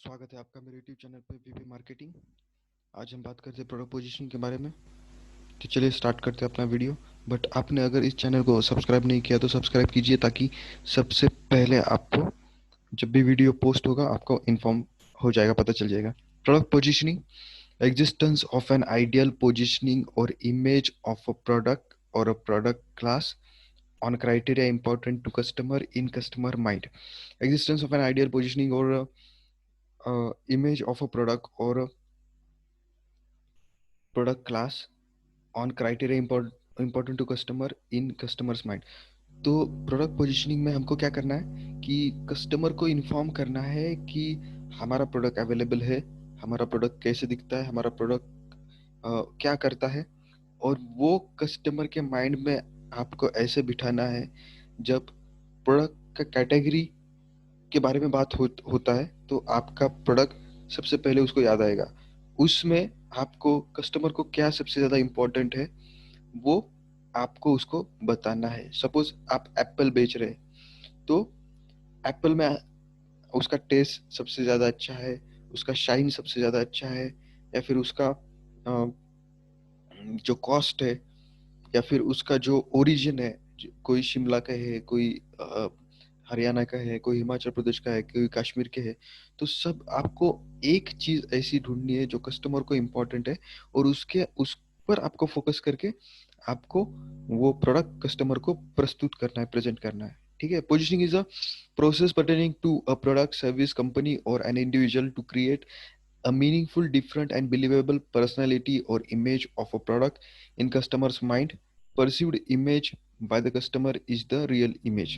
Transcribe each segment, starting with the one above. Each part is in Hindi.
स्वागत है आपका मेरे यूट्यूब चैनल पे वीपी मार्केटिंग। आज हम बात करते हैं प्रोडक्ट पोजीशनिंग के बारे में। तो चलिए स्टार्ट करते हैं अपना वीडियो। बट आपने अगर इस चैनल को सब्सक्राइब नहीं किया तो सब्सक्राइब कीजिए, ताकि सबसे पहले आपको जब भी वीडियो पोस्ट होगा आपको इन्फॉर्म हो जाएगा, पता चल जाएगा। Product positioning: existence of an ideal positioning or image of a product or a product class on criteria important to customer in customer mind. Existence of an ideal positioning or image of a product or a product class on criteria important to customer in customers mind. तो प्रोडक्ट पोजीशनिंग में हमको क्या करना है कि कस्टमर को इन्फॉर्म करना है कि हमारा प्रोडक्ट अवेलेबल है, हमारा प्रोडक्ट कैसे दिखता है, हमारा प्रोडक्ट क्या करता है। और वो कस्टमर के माइंड में आपको ऐसे बिठाना है, जब प्रोडक्ट का कैटेगरी के बारे में बात होता है तो आपका प्रोडक्ट सबसे पहले उसको याद आएगा। उसमें आपको कस्टमर को क्या सबसे ज़्यादा इम्पोर्टेंट है वो आपको उसको बताना है। सपोज आप एप्पल बेच रहे हैं, तो एप्पल में उसका टेस्ट सबसे ज़्यादा अच्छा है, उसका शाइन सबसे ज़्यादा अच्छा है, या फिर उसका जो कॉस्ट है, या फिर उसका जो ओरिजिन है, कोई शिमला का है, कोई हरियाणा का है, कोई हिमाचल प्रदेश का है, कोई कश्मीर के है। तो सब आपको एक चीज ऐसी ढूंढनी है जो कस्टमर को इम्पोर्टेंट है, और उसके उस पर आपको फोकस करके आपको वो प्रोडक्ट कस्टमर को प्रस्तुत करना है, प्रेजेंट करना है। ठीक है। Positioning is a process pertaining to a product, service, company or an individual to create a meaningful, different, and believable personality or image of a product in customer's mind. Perceived image by the customer is the real image.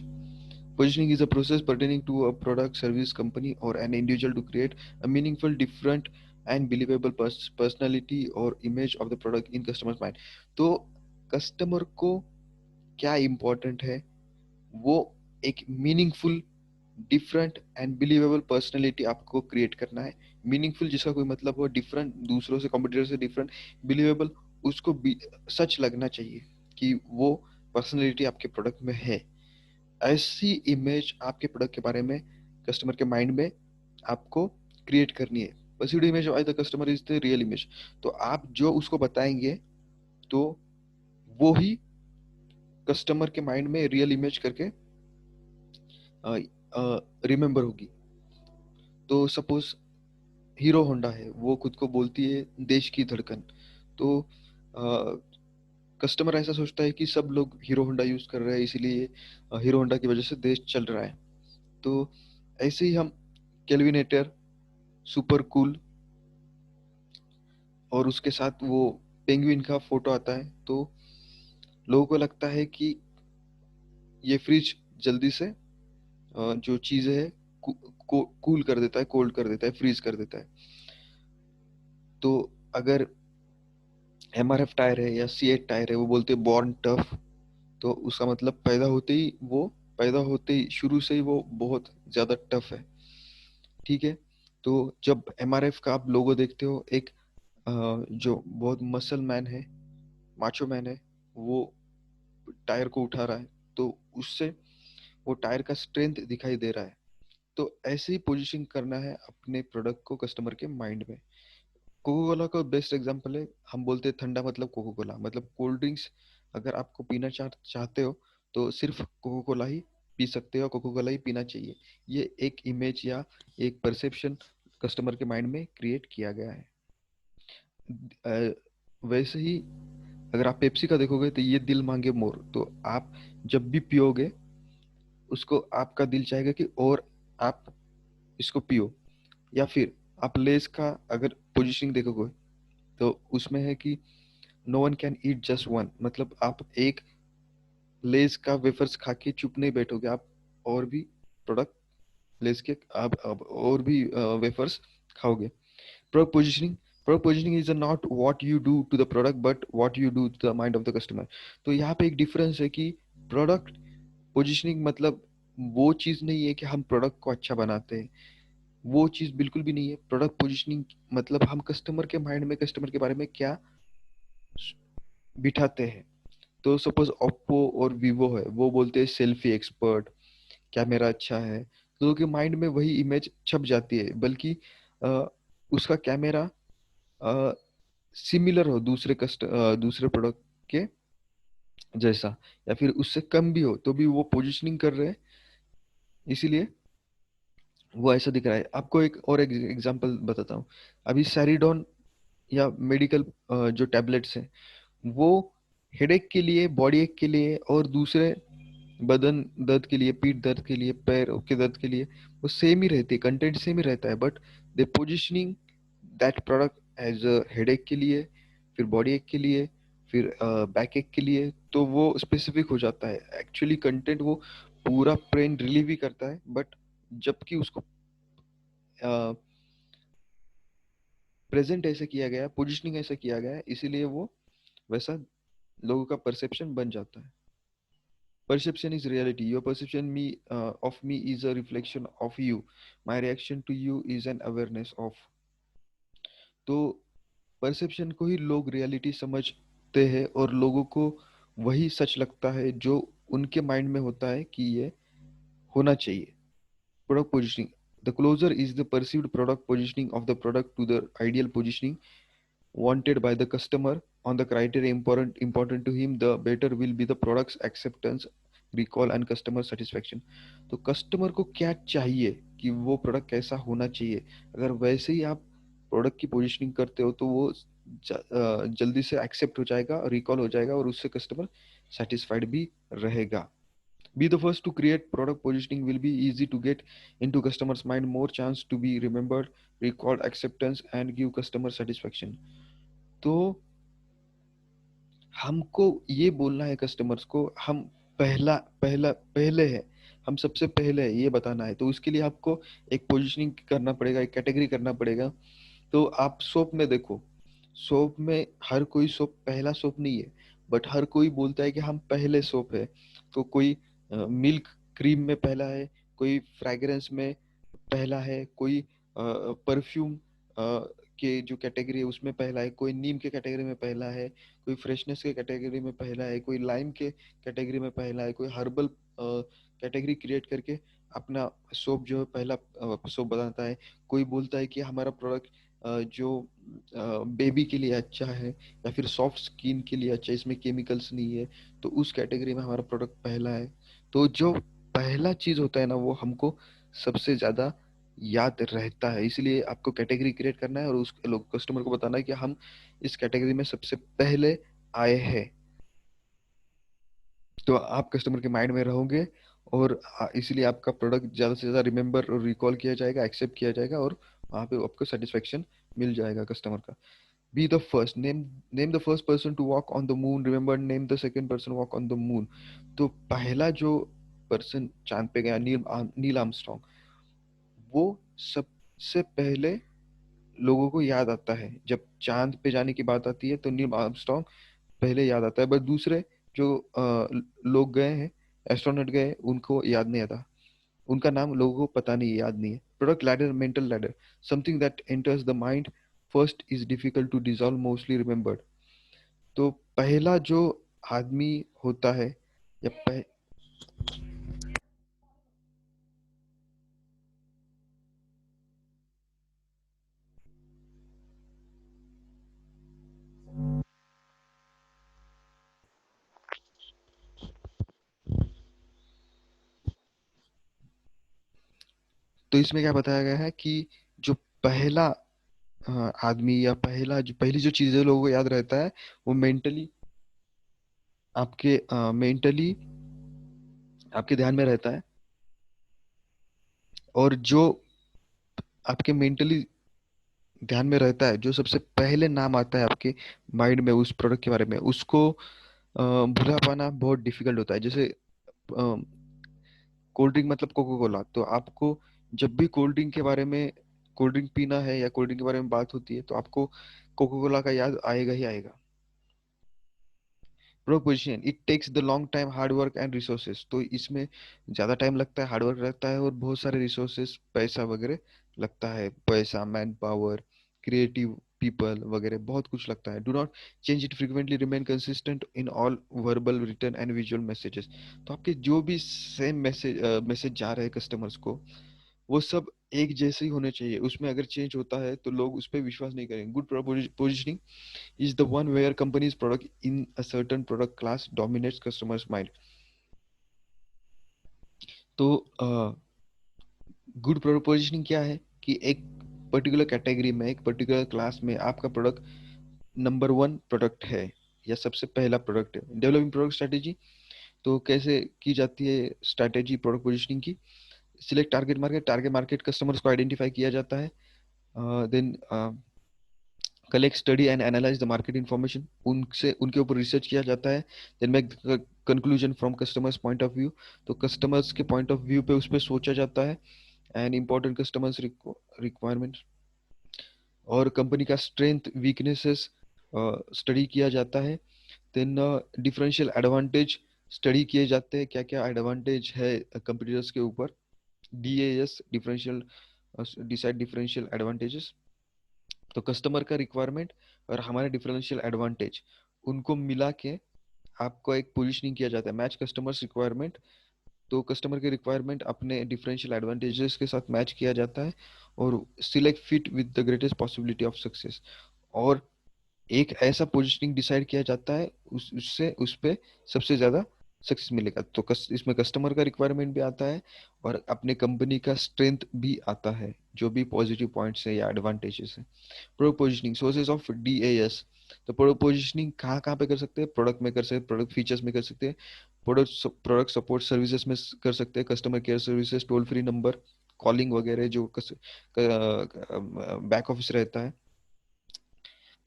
Positioning is a process pertaining to a product, service, company, or an individual to create a meaningful, different, and believable personality or image of the product in customer's mind. तो कस्टमर को क्या इम्पोर्टेंट है, वो एक meaningful, different and believable personality आपको क्रिएट करना है। मीनिंगफुल जिसका कोई मतलब हो, डिफरेंट दूसरों से, कॉम्पिटिटर से डिफरेंट, बिलीवेबल उसको सच लगना चाहिए कि वो पर्सनैलिटी आपके प्रोडक्ट में है। ऐसी इमेज आपके प्रोडक्ट के बारे में कस्टमर के माइंड में आपको क्रिएट करनी है। Perceived image of the customer is the real image. तो आप जो उसको बताएंगे तो वो ही कस्टमर के माइंड में रियल इमेज करके रिमेम्बर होगी। तो सपोज हीरो होंडा है, वो खुद को बोलती है देश की धड़कन। तो कस्टमर ऐसा सोचता है कि सब लोग हीरो होंडा यूज कर रहे हैं, इसीलिए हीरो होंडा की वजह से देश चल रहा है। तो ऐसे ही हम केल्विनेटर, सुपर कूल, और उसके साथ वो पेंगुइन का फोटो आता है, तो लोगों को लगता है कि ये फ्रिज जल्दी से जो चीज़ है कूल कर देता है, कोल्ड कर देता है, फ्रीज कर देता है। तो अगर एमआरएफ टायर है या सी8 टायर है, वो बोलते हैं बॉर्न टफ। तो उसका मतलब पैदा होते ही शुरू से ही वो बहुत ज्यादा टफ है। ठीक है। तो जब एमआरएफ का आप लोगो देखते हो, एक जो बहुत मसल मैन है, माचो मैन है, वो टायर को उठा रहा है, तो उससे वो टायर का स्ट्रेंथ दिखाई दे रहा है। तो ऐसे ही पोजीशन करना है अपने प्रोडक्ट को कस्टमर के माइंड में। कोको कोला का बेस्ट एग्जांपल है। हम बोलते हैं ठंडा मतलब कोको कोला, मतलब कोल्ड ड्रिंक्स। अगर आपको पीना चाहते हो तो सिर्फ कोको कोला ही पी सकते हो, कोको कोला ही पीना चाहिए। ये एक इमेज या एक परसेप्शन कस्टमर के माइंड में क्रिएट किया गया है। अ, वैसे ही अगर आप पेप्सी का देखोगे तो ये दिल मांगे मोर। तो आप जब भी पियोगे उसको आपका दिल चाहेगा कि और आप इसको पियो। या फिर आप लेस का अगर पोजीशनिंग देखोगे तो उसमें है कि no one can eat just one, मतलब आप एक लेस का वेफर्स खा के चुप नहीं बैठोगे, आप और भी प्रोडक्ट लेस के आप और भी वेफर्स खाओगे। Product positioning: product positioning is not what you do to the product but what you do to the mind of the customer. तो यहाँ पे एक डिफरेंस है कि प्रोडक्ट पोजीशनिंग मतलब वो चीज़ नहीं है कि हम प्रोडक्ट को अच्छा बनाते हैं, वो चीज़ बिल्कुल भी नहीं है। प्रोडक्ट पोजीशनिंग मतलब हम कस्टमर के माइंड में कस्टमर के बारे में क्या बिठाते हैं। तो सपोज ओप्पो और वीवो है, वो बोलते हैं सेल्फी एक्सपर्ट, कैमरा अच्छा है। लोगों के माइंड में वही इमेज छप जाती है, बल्कि अ, उसका कैमरा सिमिलर हो दूसरे प्रोडक्ट के जैसा, या फिर उससे कम भी हो तो भी वो पोजिशनिंग कर रहे हैं, इसीलिए वो ऐसा दिख रहा है। आपको एक एग्जांपल बताता हूँ। अभी सैरिडोन या मेडिकल जो टैबलेट्स हैं, वो हेडेक के लिए, बॉडी एक के लिए और दूसरे बदन दर्द के लिए, पीठ दर्द के लिए, पैर के दर्द के लिए वो सेम ही रहती है, कंटेंट सेम ही रहता है, but they positioning that product as a headache के लिए, फिर बॉडी एक के लिए, फिर बैक एक के लिए, तो वो स्पेसिफिक हो जाता है। एक्चुअली कंटेंट वो पूरा पेन रिलीव ही करता है, बट जबकि उसको प्रेजेंट ऐसे किया गया है, पोजिशनिंग ऐसे किया गया है, इसीलिए वो वैसा लोगों का परसेप्शन बन जाता है। Perception is reality. Your perception of me is a reflection of you. My reaction to you is an awareness of. तो परसेप्शन को ही लोग रियलिटी समझते हैं, और लोगों को वही सच लगता है जो उनके माइंड में होता है कि ये होना चाहिए। Product positioning. The closer is the perceived product positioning of the product to the ideal positioning wanted by the customer on the criteria important to him, the better will be the product's acceptance, recall and customer satisfaction. तो कस्टमर को क्या चाहिए कि वो प्रोडक्ट कैसा होना चाहिए, अगर वैसे ही आप प्रोडक्ट की पोजीशनिंग करते हो तो वो जल्दी से एक्सेप्ट हो जाएगा, रिकॉल हो जाएगा, और उससे कस्टमर सेटिस्फाइड भी रहेगा। Be the first to create product positioning will be easy to get into customers mind, more chance to be remembered, recalled, acceptance and give customer satisfaction. तो हमको ये बोलना है कस्टमर्स को, हम पहला पहला पहले है, हम सबसे पहले है, ये बताना है। तो उसके लिए आपको एक पोजीशनिंग करना पड़ेगा, एक कैटेगरी करना पड़ेगा। तो आप सोप में देखो, सोप में हर कोई सोप पहला सोप नहीं है, बट हर कोई बोलता है कि हम पहले सोप है। तो कोई मिल्क क्रीम में पहला है, कोई फ्रैग्रेंस में पहला है, कोई परफ्यूम के जो कैटेगरी है उसमें पहला है, कोई नीम के कैटेगरी में पहला है, कोई फ्रेशनेस के कैटेगरी में पहला है, कोई लाइम के कैटेगरी में पहला है, कोई हर्बल कैटेगरी क्रिएट करके अपना सोप जो है पहला सोप बताता है। कोई बोलता है कि हमारा प्रोडक्ट जो बेबी के लिए अच्छा है, या फिर सॉफ्ट स्किन के लिए अच्छा है, इसमें केमिकल्स नहीं है, तो उस कैटेगरी में हमारा प्रोडक्ट पहला है। तो जो पहला चीज होता है ना, वो हमको सबसे ज्यादा याद रहता है, इसलिए आपको कैटेगरी क्रिएट करना है और उस लोग कस्टमर को बताना है कि हम इस कैटेगरी में सबसे पहले आए हैं। तो आप कस्टमर के माइंड में रहोगे, और इसीलिए आपका प्रोडक्ट ज्यादा से ज्यादा रिमेम्बर और रिकॉल किया जाएगा, एक्सेप्ट किया जाएगा, और वहाँ पे आपको सेटिस्फेक्शन मिल जाएगा कस्टमर का। Be the first, name the first person to walk on the moon, remember name the second person walk on the moon. तो पहला जो पर्सन चांद पे गया, नील आर्मस्ट्रॉन्ग, वो सबसे पहले लोगों को याद आता है। जब चांद पे जाने की बात आती है तो नील आर्मस्ट्रॉन्ग पहले याद आता है, बट दूसरे जो लोग गए हैं, एस्ट्रोनॉट गए, उनको याद नहीं आता, उनका नाम लोगों को पता नहीं है, याद नहीं है। Product ladder, mental ladder, something that enters the mind first is difficult to dissolve, mostly remembered. तो पहला जो आदमी होता है, या तो इसमें क्या बताया गया है कि जो पहला आदमी, या पहली जो चीजें लोगों को याद रहता है, वो मेंटली आपके ध्यान में रहता है। और जो आपके मेंटली ध्यान में रहता है, जो सबसे पहले नाम आता है आपके माइंड में उस प्रोडक्ट के बारे में, उसको भुला पाना बहुत डिफिकल्ट होता है। जैसे कोल्ड ड्रिंक मतलब कोको कोला, तो आपको जब भी कोल्ड ड्रिंक पीना है या कोल्ड ड्रिंक के बारे में बात होती है, तो आपको कोको कोला का याद आएगा ही आएगा। Proposition, it takes the long time, hard work and resources. तो इसमें ज्यादा टाइम लगता है, हार्ड वर्क लगता है, और बहुत सारे रिसोर्सेज, पैसा वगैरह लगता है, पैसा, मैन पावर, क्रिएटिव पीपल वगैरह बहुत कुछ लगता है। Do not change it frequently, remain consistent in all verbal, return and visual messages. तो आपके जो भी सेम मैसेज जा रहे हैं कस्टमर्स को, वो सब एक जैसे ही होने चाहिए, उसमें अगर चेंज होता है तो लोग उस पर विश्वास नहीं करेंगे। Good positioning is the one where company's product in a certain product class dominates customers mind. तो गुड पोजिशनिंग क्या है कि एक पर्टिकुलर कैटेगरी में, एक पर्टिकुलर क्लास में आपका प्रोडक्ट नंबर वन प्रोडक्ट है या सबसे पहला प्रोडक्ट है। डेवलपिंग प्रोडक्ट स्ट्रेटेजी तो कैसे की जाती है स्ट्रेटेजी प्रोडक्ट पोजिशनिंग की? सिलेक्ट टारगेट मार्केट कस्टमर्स को आइडेंटिफाई किया जाता है। Then collect study and analyse the market information, उनसे उनके ऊपर रिसर्च किया जाता है। Then make conclusion from customers point of view, तो कस्टमर्स के पॉइंट ऑफ व्यू पे उस पर सोचा जाता है। एंड इम्पोर्टेंट कस्टमर्स रिक्वायरमेंट और कंपनी का स्ट्रेंथ वीकनेसेस स्टडी किया जाता है। देन डिफरेंशियल एडवांटेज स्टडी किए जाते हैं, क्या क्या एडवांटेज है कंपटीटर्स के ऊपर। DAS differential decide differential advantages, तो कस्टमर का रिक्वायरमेंट और हमारे डिफरेंशियल एडवांटेज उनको मिला के आपको एक पोजीशनिंग किया जाता है। मैच कस्टमर्स रिक्वायरमेंट, तो कस्टमर के रिक्वायरमेंट अपने डिफरेंशियल एडवांटेजेस के साथ मैच किया जाता है और select fit with the greatest possibility of success. और एक ऐसा पोजीशनिंग डिसाइड किया जाता है उससे उस पे सबसे ज्यादा सक्सेस मिलेगा। तो इसमें कस्टमर का रिक्वायरमेंट भी आता है और अपने कंपनी का स्ट्रेंथ भी आता है, जो भी पॉजिटिव पॉइंट्स है या एडवांटेजेस है। Product positioning sources of DAS, तो प्रोडक्ट पोजिशनिंग कहाँ कहाँ पे कर सकते हैं? प्रोडक्ट में कर सकते हैं, प्रोडक्ट फीचर्स में कर सकते हैं, प्रोडक्ट सपोर्ट सर्विसेज में कर सकते हैं, customer care services, toll free number, calling वगैरह जो बैक ऑफिस रहता है,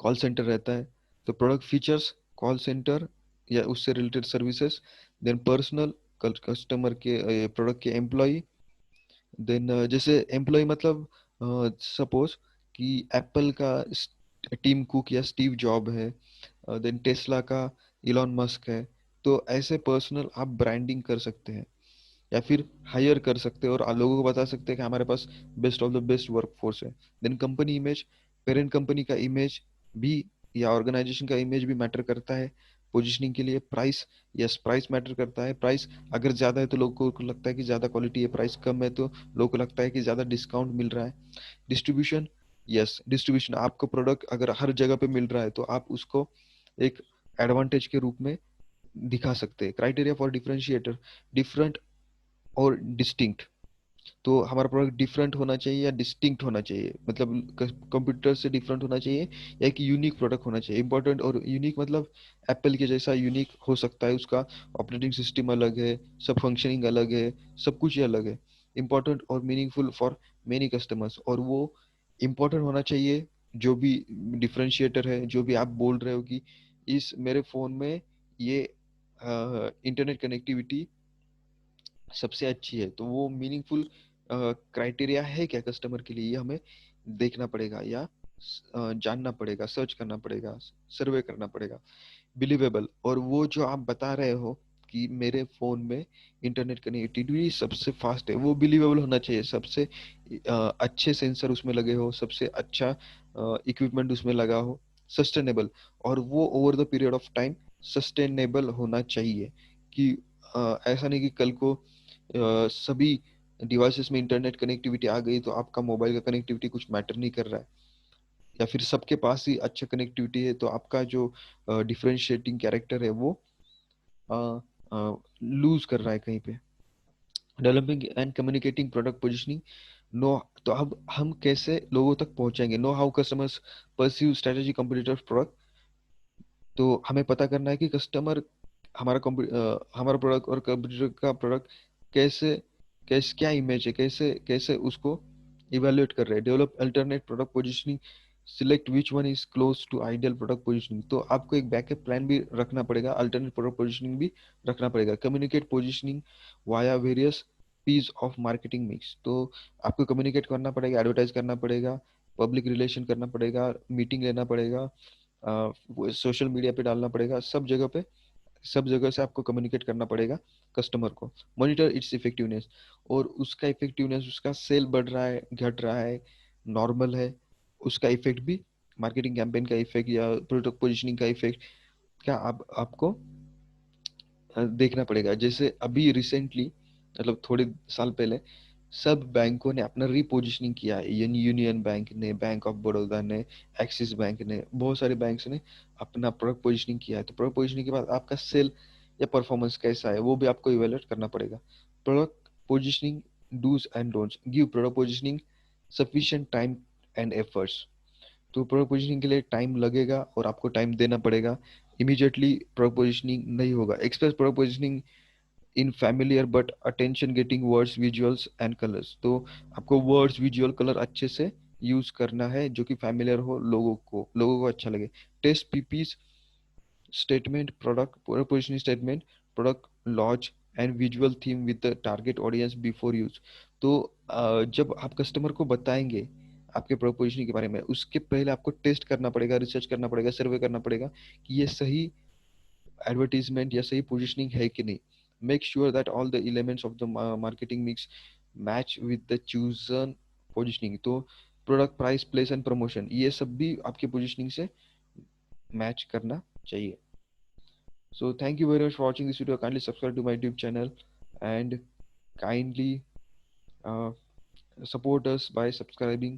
कॉल सेंटर रहता है। तो प्रोडक्ट फीचर्स, कॉल सेंटर या उससे related services, then personal customer के प्रोडक्ट के एम्प्लॉय। देन जैसे एम्प्लॉय मतलब सपोज कि एप्पल का टीम कुक या स्टीव जॉब है, देन टेस्ला का इलॉन मस्क है। तो ऐसे पर्सनल आप ब्रांडिंग कर सकते हैं या फिर हायर कर सकते हैं और लोगों को बता सकते हैं कि हमारे पास best of the best work force है। Then company image, parent company का इमेज भी या ऑर्गेनाइजेशन का इमेज भी मैटर करता है पोजीशनिंग के लिए। प्राइस, यस प्राइस मैटर करता है। प्राइस अगर ज्यादा है तो लोगों को लगता है कि ज्यादा क्वालिटी है, प्राइस कम है तो लोगों को लगता है कि ज्यादा डिस्काउंट मिल रहा है। डिस्ट्रीब्यूशन, यस डिस्ट्रीब्यूशन, आपको प्रोडक्ट अगर हर जगह पे मिल रहा है तो आप उसको एक एडवांटेज के रूप में दिखा सकते हैं। क्राइटेरिया फॉर डिफरेंशिएटर, डिफरेंट और डिस्टिंक्ट, तो हमारा प्रोडक्ट डिफरेंट होना चाहिए या डिस्टिंक्ट होना चाहिए, मतलब कंप्यूटर से डिफरेंट होना चाहिए या एक यूनिक प्रोडक्ट होना चाहिए। इंपॉर्टेंट और यूनिक मतलब एप्पल के जैसा यूनिक हो सकता है, उसका ऑपरेटिंग सिस्टम अलग है, सब फंक्शनिंग अलग है, सब कुछ ही अलग है। इंपॉर्टेंट और मीनिंगफुल फॉर मेनी कस्टमर्स, और वो इम्पोर्टेंट होना चाहिए। जो भी डिफरेंशिएटर है, जो भी आप बोल रहे हो कि इस मेरे फोन में ये इंटरनेट कनेक्टिविटी सबसे अच्छी है, तो वो मीनिंगफुल क्राइटेरिया है क्या कस्टमर के लिए, ये हमें देखना पड़ेगा या जानना पड़ेगा, सर्च करना पड़ेगा, सर्वे करना पड़ेगा। बिलीवेबल, और वो जो आप बता रहे हो कि मेरे फोन में इंटरनेट कनेक्टिविटी सबसे फास्ट है, वो बिलीवेबल होना चाहिए। सबसे अच्छे सेंसर उसमें लगे हो, सबसे अच्छा इक्विपमेंट उसमें लगा हो। सस्टेनेबल, और वो over the period of time sustainable होना चाहिए कि ऐसा नहीं कि कल को सभी डिवाइसेस में इंटरनेट कनेक्टिविटी आ गई तो आपका मोबाइल का कनेक्टिविटी कुछ मैटर नहीं कर रहा है, या फिर सबके पास ही अच्छा कनेक्टिविटी है तो आपका जो डिफरेंशिएटिंग कैरेक्टर है वो लूज कर रहा है कहीं पे। Developing and communicating product positioning, know, तो अब हम कैसे लोगों तक पहुंचेंगे? Know how customers perceive strategy competitor product, तो हमें पता करना है कि कस्टमर हमारा प्रोडक्ट और कंपटीटर का प्रोडक्ट कैसे कैसे क्या इमेज है, कैसे कैसे उसको इवेल्युएट कर रहे हैं। Develop alternate product positioning, select which one is close to ideal product positioning, तो आपको एक बैकअप प्लान भी रखना पड़ेगा, अल्टरनेट प्रोडक्ट पोजीशनिंग भी रखना पड़ेगा। Communicate positioning via various piece of marketing mix, तो आपको कम्युनिकेट करना पड़ेगा, एडवर्टाइज करना पड़ेगा, पब्लिक रिलेशन करना पड़ेगा, मीटिंग लेना पड़ेगा, सोशल मीडिया पे डालना पड़ेगा, सब जगह से आपको कम्युनिकेट करना पड़ेगा कस्टमर को। मॉनिटर इट्स इफेक्टिवनेस, और उसका इफेक्टिवनेस, उसका सेल बढ़ रहा है, घट रहा है, नॉर्मल है, उसका इफेक्ट भी, मार्केटिंग कैंपेन का इफेक्ट या प्रोडक्ट पोजीशनिंग का इफेक्ट क्या आपको देखना पड़ेगा। जैसे अभी रिसेंटली, मतलब थोड़े साल पहले सब बैंकों ने अपना रीपोजिशनिंग किया है। यूनियन बैंक ने, बैंक ऑफ बड़ौदा ने, एक्सिस बैंक ने, बहुत सारे बैंक्स ने अपना प्रोडक्ट पोजिशनिंग किया है। तो प्रोडक्ट पोजिशनिंग के बाद आपका सेल या परफॉर्मेंस कैसा है वो भी आपको इवेलुएट करना पड़ेगा। Product positioning dos and don'ts, give product positioning sufficient time and efforts. तो प्रोडक्ट पोजिशनिंग के लिए टाइम लगेगा और आपको टाइम देना पड़ेगा। इमीडिएटली प्रोडक्ट पोजिशनिंग नहीं होगा। Express product positioning in familiar but attention getting words, visuals and colours. तो आपको वर्ड्स, विजुअल, कलर अच्छे से यूज करना है जो कि फैमिलियर हो, लोगों को अच्छा लगे। Test PPS statement, product positioning statement, product launch and visual theme with the target audience before use. तो जब आप कस्टमर को बताएंगे आपके प्रोडक्ट पोजिशनिंग के बारे में, उसके पहले आपको टेस्ट करना पड़ेगा, रिसर्च करना पड़ेगा, सर्वे करना पड़ेगा कि ये सही एडवर्टीजमेंट या सही पोजीशनिंग है कि नहीं। Make sure that all the elements of the marketing mix match with the chosen positioning. तो product, price, place and promotion, ये सब भी आपके पोजीशनिंग से मैच करना चाहिए। So thank you very much for watching this video. Kindly subscribe to my YouTube channel and kindly support us by subscribing